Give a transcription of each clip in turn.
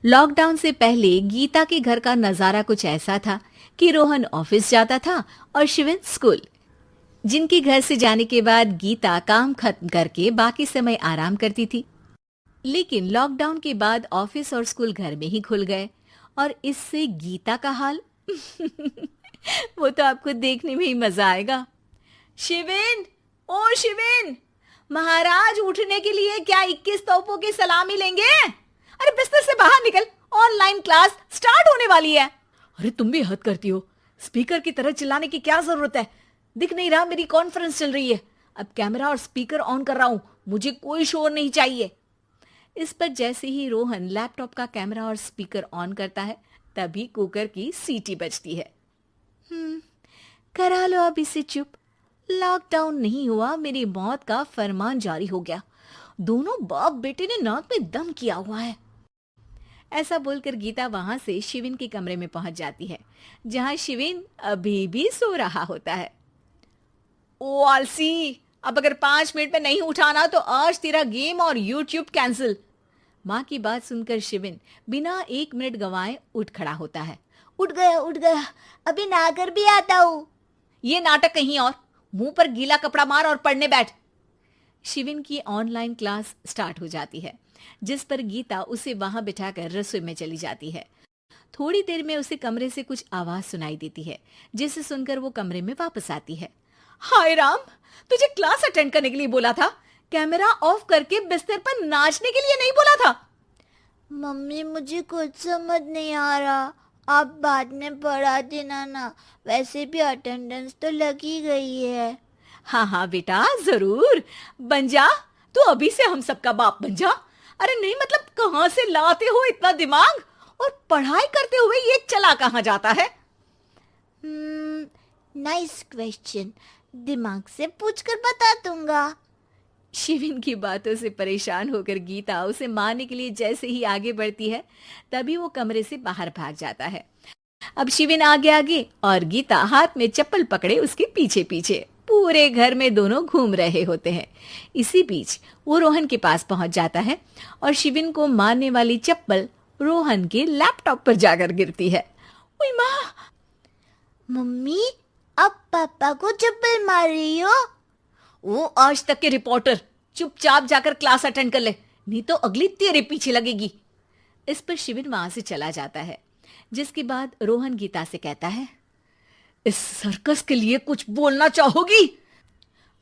Lockdown से पहले गीता के घर का नजारा कुछ ऐसा था कि रोहन ऑफिस जाता था और शिविन स्कूल। जिनके घर से जाने के बाद गीता काम खत्म करके बाकी समय आराम करती थी। लेकिन लॉकडाउन के बाद ऑफिस और स्कूल घर में ही खुल गए और इससे गीता का हाल वो तो आपको देखने में ही मजा आएगा। शिविन, ओ शिविन, महाराज उठने के लिए क्या 21 तोपों की सलामी लेंगे? अरे बिस्तर से बाहर निकल, ऑनलाइन क्लास स्टार्ट होने वाली है। अरे तुम भी हद करती हो, स्पीकर की तरह चिल्लाने की क्या जरूरत है? दिख नहीं रहा मेरी कॉन्फ्रेंस चल रही है। अब कैमरा और स्पीकर ऑन कर रहा हूं, मुझे कोई शोर नहीं चाहिए। इस पर जैसे ही रोहन लैपटॉप का कैमरा और स्पीकर ऑन करता है तभी कुकर की सीटी बजती है। करा लो अब इसे चुप। लॉकडाउन नहीं हुआ, मेरी मौत का फरमान जारी हो गया। दोनों बाप बेटे ने नाक में दम किया हुआ है। ऐसा बोलकर गीता वहां से शिविन के कमरे में पहुंच जाती है, जहां शिविन अभी भी सो रहा होता है। ओ आलसी, अब अगर 5 मिनट में नहीं उठाना तो आज तेरा गेम और यूट्यूब कैंसिल। माँ की बात सुनकर शिविन बिना 1 मिनट गंवाए उठ खड़ा होता है। उठ गया, अभी नहाकर भी आता हूँ। ये नाटक कहीं और, मुंह पर गीला कपड़ा मार और पढ़ने बैठ। शिविन की ऑनलाइन क्लास स्टार्ट हो जाती है, जिस पर गीता उसे वहां बिठाकर रसोई में चली जाती है। थोड़ी देर में उसे कमरे से कुछ आवाज सुनाई देती है, जिसे सुनकर वो कमरे में वापस आती है। हाय राम, तुझे क्लास अटेंड करने के लिए बोला था, कैमरा ऑफ करके बिस्तर पर नाचने के लिए नहीं बोला था। मम्मी मुझे कुछ समझ नहीं आ रहा, आप बाद में पढ़ा देना ना, वैसे भी अटेंडेंस तो लगी गई है। हाँ हाँ बेटा, जरूर बन जा। तू अभी से हम सबका बाप बन जा। अरे नहीं मतलब कहाँ से लाते हो इतना दिमाग, और पढ़ाई करते हुए ये चला कहाँ जाता है? नाइस क्वेश्चन, दिमाग से पूछकर बता दूंगा। शिविन की बातों से परेशान होकर गीता उसे मारने के लिए जैसे ही आगे बढ़ती है तभी वो कमरे से बाहर भाग जाता है। अब शिविन आगे आगे और गीता हाथ में चप्पल पकड़े उसके पीछे पीछे पूरे घर में दोनों घूम रहे होते हैं। इसी बीच वो रोहन के पास पहुंच जाता है और शिविन को मारने वाली चप्पल रोहन के लैपटॉप पर जाकर गिरती है। ओए माँ! मम्मी, अब पापा को चप्पल मार रही हो? वो आज तक के रिपोर्टर, चुपचाप जाकर क्लास अटेंड कर ले, नहीं तो अगली तेरे पीछे लगेगी। इस पर शिविन वहां से चला जाता है, जिसके बाद रोहन गीता से कहता है, इस सर्कस के लिए कुछ बोलना चाहोगी?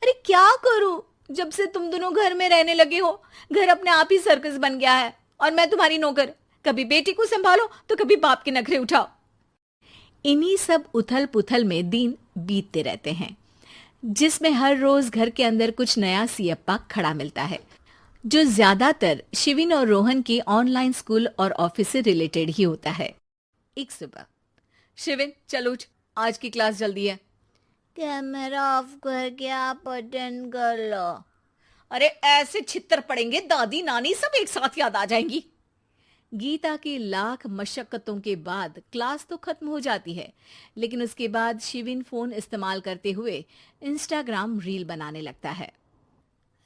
अरे क्या करूं, जब से तुम दोनों घर में रहने लगे हो, घर अपने आप ही सर्कस बन गया है और मैं तुम्हारी नौकर। कभी बेटी को संभालो तो कभी बाप के नखरे उठाओ। इन्हीं सब उथल पुथल में दिन बीतते रहते हैं, जिसमें हर रोज घर के अंदर कुछ नया सियप्पा खड़ा मिलता है, जो ज्यादातर शिविन और रोहन के ऑनलाइन स्कूल और ऑफिस से रिलेटेड ही होता है। एक सुबह, शिविन चल उठ, आज की क्लास जल्दी है। कैमरा ऑफ करके आप अटेंड कर लो। अरे ऐसे छित्तर पड़ेंगे, दादी नानी सब एक साथ याद आ जाएंगी। गीता की लाख मशक्कतों के बाद क्लास तो खत्म हो जाती है, लेकिन उसके बाद शिविन फोन इस्तेमाल करते हुए इंस्टाग्राम रील बनाने लगता है।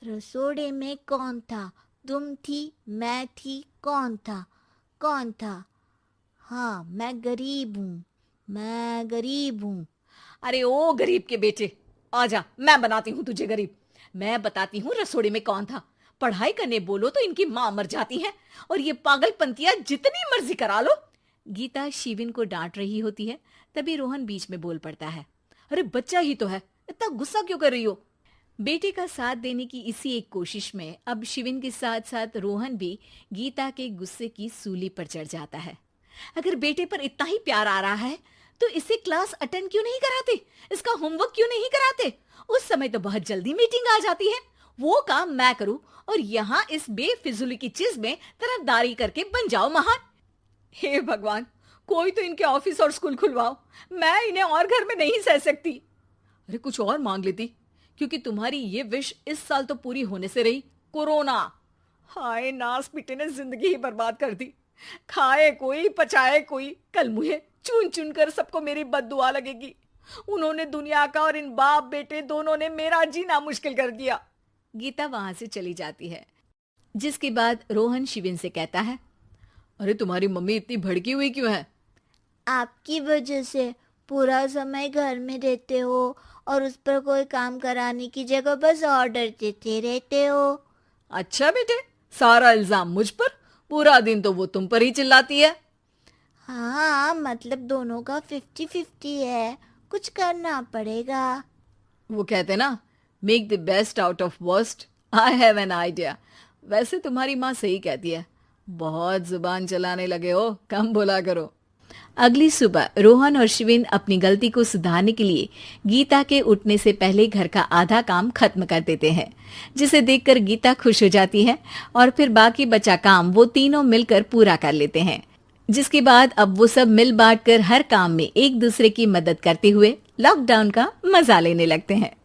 रसोड़े में कौन था? तुम थी, मैं थी, कौन था? कौन था? हाँ, मैं गरीब हूँ। अरे ओ गरीब के बेटे, आजा, मैं बनाती हूँ तुझे गरीब। मैं बताती हूँ रसोड़े में कौन था। पढ़ाई करने बोलो तो इनकी माँ मर जाती है, और ये पागलपंतियां जितनी मर्जी करा लो। गीता शिविन को डांट रही होती है, तभी रोहन बीच में बोल पड़ता है। अरे बच्चा ही तो है, इतना गुस्सा क्यों कर रही हो? बेटे का साथ देने की इसी एक कोशिश में अब शिविन के साथ साथ रोहन भी गीता के गुस्से की सूली पर चढ़ जाता है। अगर बेटे पर इतना ही प्यार आ रहा है तो इसे क्लास अटेंड क्यों नहीं कराते, इसका होमवर्क क्यों नहीं कराते? उस समय तो बहुत जल्दी मीटिंग आ जाती है, वो काम मैं करूं और यहाँ इस बेफिजुली की चीज में तरफदारी करके बन जाओ महान। हे भगवान, कोई तो इनके ऑफिस और स्कूल खुलवाओ, मैं इन्हें और घर में नहीं सह सकती। अरे कुछ और मांग लेती, क्योंकि तुम्हारी ये विश इस साल तो पूरी होने से रही, कोरोना। हाय नास पिटे ने जिंदगी ही बर्बाद कर दी। खाए कोई पचाए कोई, कल मुझे चुन चुन कर सबको मेरी बद्दुआ लगेगी। उन्होंने दुनिया का और इन बाप बेटे दोनों ने मेरा जीना मुश्किल कर दिया। गीता वहां से चली जाती है, जिसके बाद रोहन शिविन से कहता है, अरे तुम्हारी मम्मी इतनी भड़की हुई क्यों है? आपकी वजह से पूरा समय घर में रहते हो और उस पर कोई काम कराने की जगह बस ऑर्डर देते रहते हो। अच्छा बेटे, सारा इल्जाम मुझ पर? पूरा दिन तो वो तुम पर ही चिल्लाती है। हाँ, मतलब दोनों का 50-50 है, कुछ करना पड़ेगा। वो कहते ना, make the best out of worst. I have an idea. वैसे तुम्हारी माँ सही कहती है, बहुत जुबान चलाने लगे हो, कम बोला करो। अगली सुबह रोहन और शिविन अपनी गलती को सुधारने के लिए गीता के उठने से पहले घर का आधा काम खत्म कर देते हैं, जिसे देखकर गीता खुश हो जाती है और फिर बाकी बचा काम वो तीनों मिलकर पूरा कर लेते हैं। जिसके बाद अब वो सब मिल बांट कर हर काम में एक दूसरे की मदद करते हुए लॉकडाउन का मजा लेने लगते हैं।